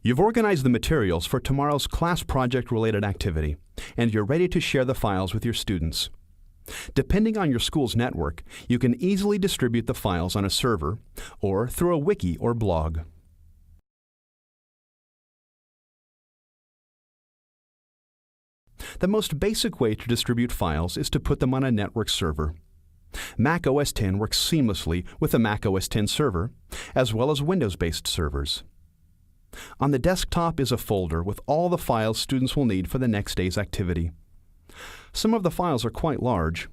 You've organized the materials for tomorrow's class project-related activity, and you're ready to share the files with your students. Depending on your school's network, you can easily distribute the files on a server or through a wiki or blog. The most basic way to distribute files is to put them on a network server. Mac OS X works seamlessly with the Mac OS X server, as well as Windows-based servers. On the desktop is a folder with all the files students will need for the next day's activity. Some of the files are quite large.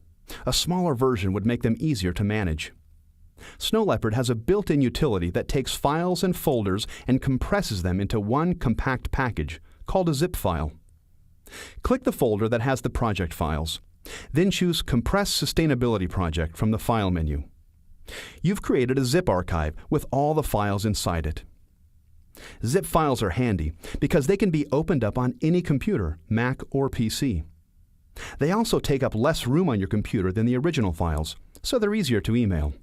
A smaller version would make them easier to manage. Snow Leopard has a built-in utility that takes files and folders and compresses them into one compact package called a zip file. Click the folder that has the project files. Then choose Compress Sustainability Project from the File menu. You've created a zip archive with all the files inside it. Zip files are handy because they can be opened up on any computer, Mac or PC. They also take up less room on your computer than the original files, so they're easier to email.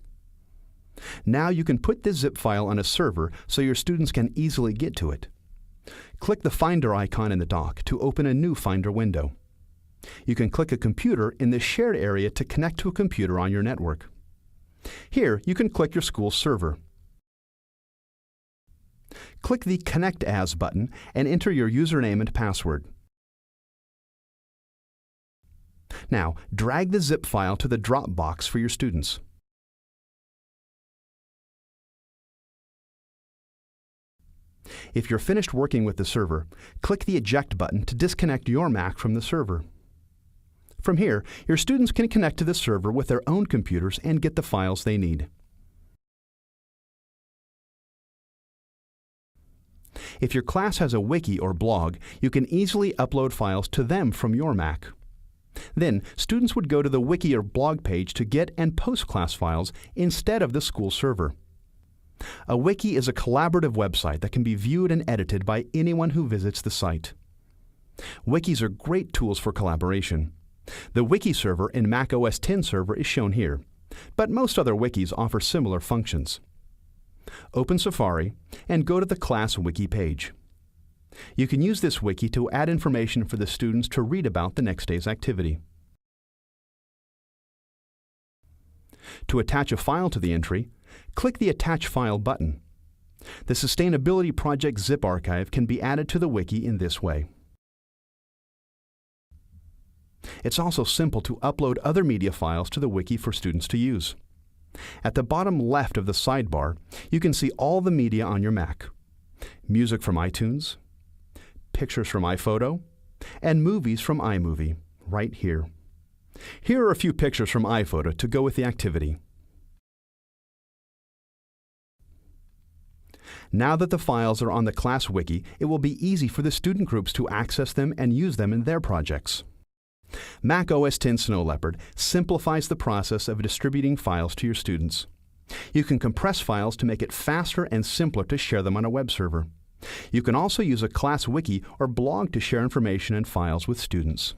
Now you can put this zip file on a server so your students can easily get to it. Click the Finder icon in the dock to open a new Finder window. You can click a computer in the shared area to connect to a computer on your network. Here, you can click your school server. Click the Connect As button and enter your username and password. Now, drag the zip file to the Dropbox for your students. If you're finished working with the server, click the Eject button to disconnect your Mac from the server. From here, your students can connect to the server with their own computers and get the files they need. If your class has a wiki or blog, you can easily upload files to them from your Mac. Then, students would go to the wiki or blog page to get and post class files instead of the school server. A wiki is a collaborative website that can be viewed and edited by anyone who visits the site. Wikis are great tools for collaboration. The wiki server in Mac OS X server is shown here, but most other wikis offer similar functions. Open Safari and go to the class wiki page. You can use this wiki to add information for the students to read about the next day's activity. To attach a file to the entry, click the Attach File button. The Sustainability Project zip archive can be added to the wiki in this way. It's also simple to upload other media files to the wiki for students to use. At the bottom left of the sidebar, you can see all the media on your Mac. Music from iTunes, pictures from iPhoto, and movies from iMovie, right here. Here are a few pictures from iPhoto to go with the activity. Now that the files are on the class wiki, it will be easy for the student groups to access them and use them in their projects. Mac OS X Snow Leopard simplifies the process of distributing files to your students. You can compress files to make it faster and simpler to share them on a web server. You can also use a class wiki or blog to share information and files with students.